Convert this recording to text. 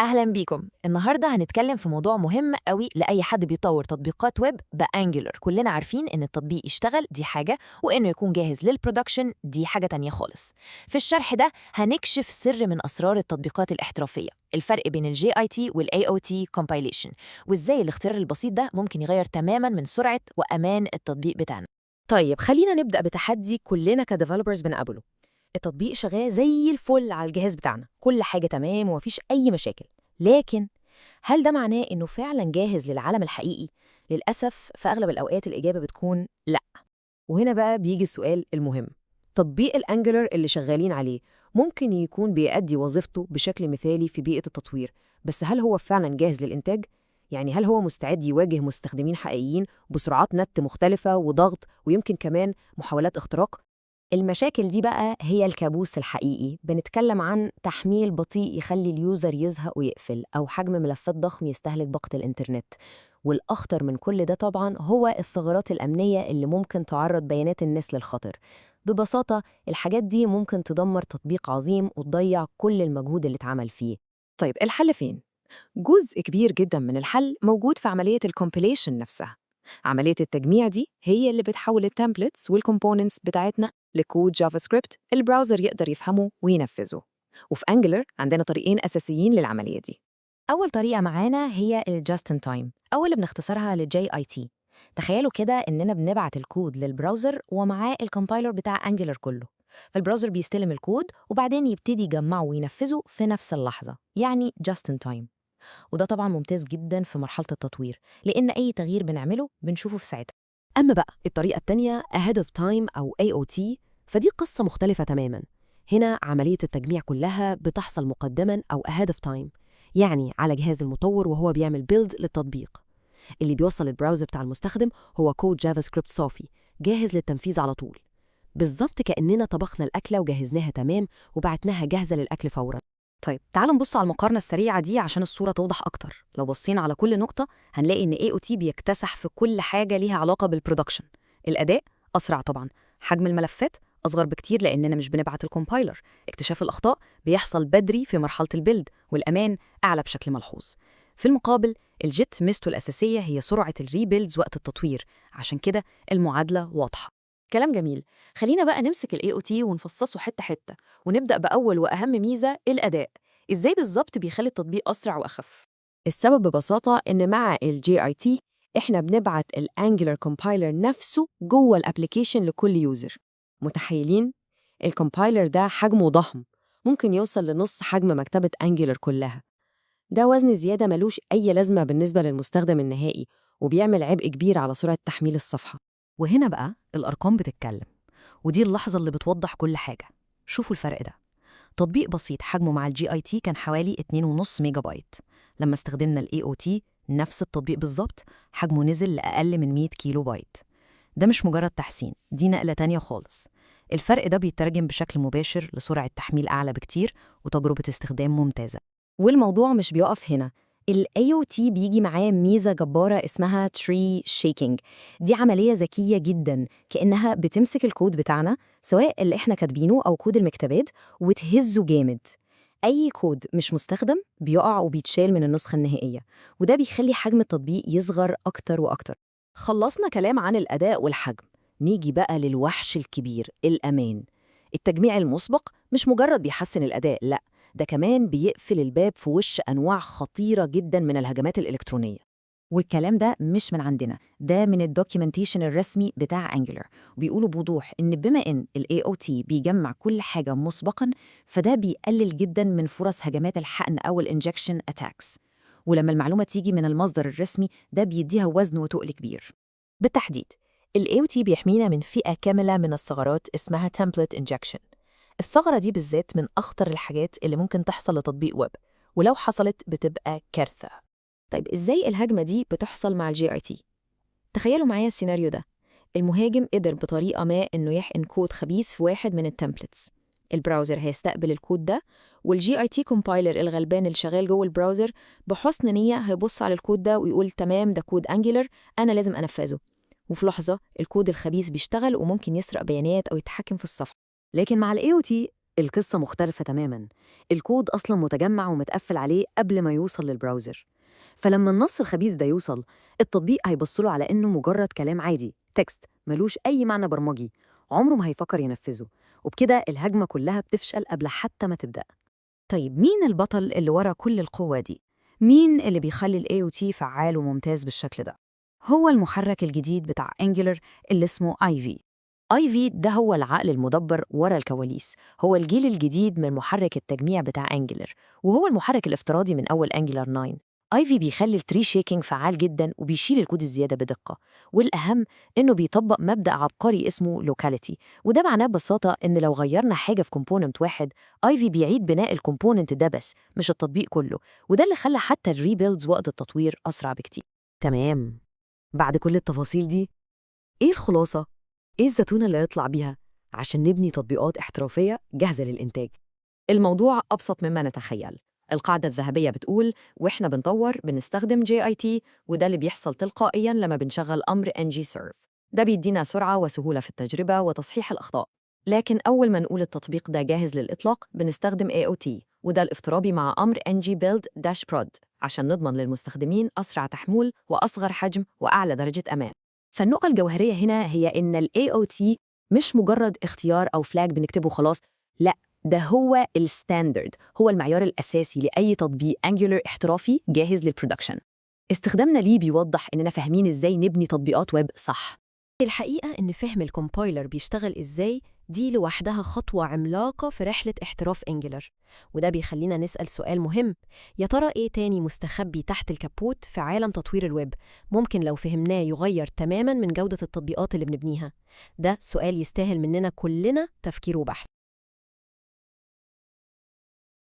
أهلا بيكم. النهاردة هنتكلم في موضوع مهم قوي لأي حد بيطور تطبيقات ويب بأنجلر. كلنا عارفين إن التطبيق يشتغل دي حاجة، وإنه يكون جاهز للبرودكشن دي حاجة تانية خالص. في الشرح ده هنكشف سر من أسرار التطبيقات الاحترافية، الفرق بين ال JIT وال AOT compilation، وإزاي الاختيار البسيط ده ممكن يغير تماماً من سرعة وأمان التطبيق بتاعنا. طيب خلينا نبدأ بتحدي كلنا كديفلوبرز بنقابله. التطبيق شغال زي الفل على الجهاز بتاعنا، كل حاجة تمام ومفيش أي مشاكل، لكن هل ده معناه إنه فعلا جاهز للعالم الحقيقي؟ للأسف في أغلب الأوقات الإجابة بتكون لأ. وهنا بقى بيجي السؤال المهم، تطبيق الأنجلر اللي شغالين عليه ممكن يكون بيأدي وظيفته بشكل مثالي في بيئة التطوير، بس هل هو فعلا جاهز للإنتاج؟ يعني هل هو مستعد يواجه مستخدمين حقيقيين بسرعات نت مختلفة وضغط ويمكن كمان محاولات اختراق؟ المشاكل دي بقى هي الكابوس الحقيقي. بنتكلم عن تحميل بطيء يخلي اليوزر يزهق ويقفل، أو حجم ملفات ضخم يستهلك باقة الإنترنت. والأخطر من كل ده طبعاً هو الثغرات الأمنية اللي ممكن تعرض بيانات الناس للخطر. ببساطة الحاجات دي ممكن تدمر تطبيق عظيم وتضيع كل المجهود اللي اتعمل فيه. طيب الحل فين؟ جزء كبير جدا من الحل موجود في عملية الكومبيليشن نفسها. عملية التجميع دي هي اللي بتحول التمبلتس والكومبوننتس بتاعتنا لكود جافا سكريبت البراوزر يقدر يفهمه وينفذه. وفي أنجلر عندنا طريقين أساسيين للعملية دي. أول طريقة معانا هي الجاست ان تايم، أو اللي بنختصرها لJIT. تخيلوا كده إننا بنبعت الكود للبراوزر ومعاه الكومبايلر بتاع أنجلر كله. فالبراوزر بيستلم الكود وبعدين يبتدي يجمعه وينفذه في نفس اللحظة، يعني جاست ان تايم. وده طبعا ممتاز جدا في مرحلة التطوير، لأن أي تغيير بنعمله بنشوفه في ساعتها. أما بقى الطريقة التانية ahead of time أو AOT، فدي قصة مختلفة تماما. هنا عملية التجميع كلها بتحصل مقدما أو ahead of time، يعني على جهاز المطور وهو بيعمل build للتطبيق. اللي بيوصل البراوزر بتاع المستخدم هو كود جافا سكريبت صافي جاهز للتنفيذ على طول، بالظبط كأننا طبخنا الأكلة وجهزناها تمام وبعتناها جاهزة للأكل فوراً. طيب تعالوا نبص على المقارنة السريعة دي عشان الصورة توضح أكتر. لو بصينا على كل نقطة هنلاقي إن AOT بيكتسح في كل حاجة ليها علاقة بالبرودكشن. الأداء أسرع طبعاً، حجم الملفات أصغر بكتير لأننا مش بنبعت الكومبايلر، اكتشاف الأخطاء بيحصل بدري في مرحلة البيلد، والأمان أعلى بشكل ملحوظ. في المقابل الجيت ميزته الأساسية هي سرعة الريبيلدز وقت التطوير، عشان كده المعادلة واضحة. كلام جميل. خلينا بقى نمسك ال AOT ونفصصه حتة حتة، ونبدأ بأول وأهم ميزة، الأداء. إزاي بالظبط بيخلي التطبيق أسرع وأخف؟ السبب ببساطة إن مع ال JIT إحنا بنبعت ال Angular Compiler نفسه جوه الابليكيشن لكل يوزر. متخيلين؟ الكومبايلر ده حجمه ضخم، ممكن يوصل لنص حجم مكتبة Angular كلها. ده وزن زيادة ملوش أي لازمة بالنسبة للمستخدم النهائي، وبيعمل عبء كبير على سرعة تحميل الصفحة. وهنا بقى الأرقام بتتكلم، ودي اللحظة اللي بتوضح كل حاجة. شوفوا الفرق ده. تطبيق بسيط حجمه مع ال JIT كان حوالي 2.5 ميجا بايت. لما استخدمنا ال AOT نفس التطبيق بالظبط حجمه نزل لأقل من 100 كيلو بايت. ده مش مجرد تحسين، دي نقلة تانية خالص. الفرق ده بيترجم بشكل مباشر لسرعة تحميل أعلى بكتير وتجربة استخدام ممتازة. والموضوع مش بيقف هنا. ال AOT بيجي معاه ميزة جبارة اسمها Tree Shaking. دي عملية ذكية جدا، كأنها بتمسك الكود بتاعنا سواء اللي احنا كاتبينه أو كود المكتبات وتهزه جامد. أي كود مش مستخدم بيقع وبيتشال من النسخة النهائية، وده بيخلي حجم التطبيق يصغر أكتر وأكتر. خلصنا كلام عن الأداء والحجم، نيجي بقى للوحش الكبير، الأمان. التجميع المسبق مش مجرد بيحسن الأداء، لأ، ده كمان بيقفل الباب في وش أنواع خطيرة جدا من الهجمات الإلكترونية. والكلام ده مش من عندنا، ده من الدوكيومنتيشن الرسمي بتاع Angular. بيقولوا بوضوح إن بما إن ال AOT بيجمع كل حاجة مسبقاً، فده بيقلل جداً من فرص هجمات الحقن أو الانجكشن attacks. ولما المعلومة تيجي من المصدر الرسمي ده بيديها وزن وتقل كبير. بالتحديد ال AOT بيحمينا من فئة كاملة من الثغرات اسمها template injection. الثغرة دي بالذات من أخطر الحاجات اللي ممكن تحصل لتطبيق ويب، ولو حصلت بتبقى كارثة. طيب إزاي الهجمة دي بتحصل مع ال JIT؟ تخيلوا معايا السيناريو ده. المهاجم قدر بطريقة ما إنه يحقن كود خبيث في واحد من التمبلتس. البراوزر هيستقبل الكود ده، والجي اي تي كومبايلر الغلبان اللي شغال جوه البراوزر بحسن نية هيبص على الكود ده ويقول تمام ده كود انجلر، أنا لازم أنفذه. وفي لحظة الكود الخبيث بيشتغل وممكن يسرق بيانات أو يتحكم في الصفحة. لكن مع ال AOT القصة مختلفة تماماً. الكود أصلاً متجمع ومتقفل عليه قبل ما يوصل للبراوزر. فلما النص الخبيث ده يوصل، التطبيق هيبصله على إنه مجرد كلام عادي، تكست ملوش أي معنى برمجي، عمره ما هيفكر ينفذه. وبكده الهجمة كلها بتفشل قبل حتى ما تبدأ. طيب مين البطل اللي ورا كل القوة دي؟ مين اللي بيخلي ال AOT فعال وممتاز بالشكل ده؟ هو المحرك الجديد بتاع Angular اللي اسمه Ivy. ايفي ده هو العقل المدبر ورا الكواليس، هو الجيل الجديد من محرك التجميع بتاع انجلر، وهو المحرك الافتراضي من أول انجلر 9. ايفي بيخلي التري شيكينج فعال جدا وبيشيل الكود الزيادة بدقة، والأهم إنه بيطبق مبدأ عبقري اسمه لوكاليتي، وده معناه ببساطة إن لو غيرنا حاجة في كومبوننت واحد، ايفي بيعيد بناء الكومبوننت ده بس مش التطبيق كله، وده اللي خلى حتى الريبيلدز وقت التطوير أسرع بكتير. تمام. بعد كل التفاصيل دي، إيه الخلاصة؟ إيه الزتونة اللي يطلع بيها عشان نبني تطبيقات احترافية جاهزة للإنتاج؟ الموضوع أبسط مما نتخيل. القاعدة الذهبية بتقول وإحنا بنطور بنستخدم JIT، وده اللي بيحصل تلقائياً لما بنشغل أمر ngServe. ده بيدينا سرعة وسهولة في التجربة وتصحيح الأخطاء. لكن أول ما نقول التطبيق ده جاهز للإطلاق بنستخدم AOT، وده الافتراضي مع أمر ngBuild-prod عشان نضمن للمستخدمين أسرع تحمول وأصغر حجم وأعلى درجة أمان. فالنقطة الجوهرية هنا هي إن ال AOT مش مجرد اختيار أو فلاج بنكتبه خلاص، لأ، ده هو الستاندرد، هو المعيار الأساسي لأي تطبيق Angular احترافي جاهز للبرودكشن. استخدامنا ليه بيوضح إننا فاهمين إزاي نبني تطبيقات ويب صح. الحقيقة إن فهم الكومبايلر بيشتغل إزاي دي لوحدها خطوة عملاقة في رحلة احتراف إنجلر، وده بيخلينا نسأل سؤال مهم: يا ترى إيه تاني مستخبي تحت الكابوت في عالم تطوير الويب ممكن لو فهمناه يغير تماماً من جودة التطبيقات اللي بنبنيها؟ ده سؤال يستاهل مننا كلنا تفكير وبحث.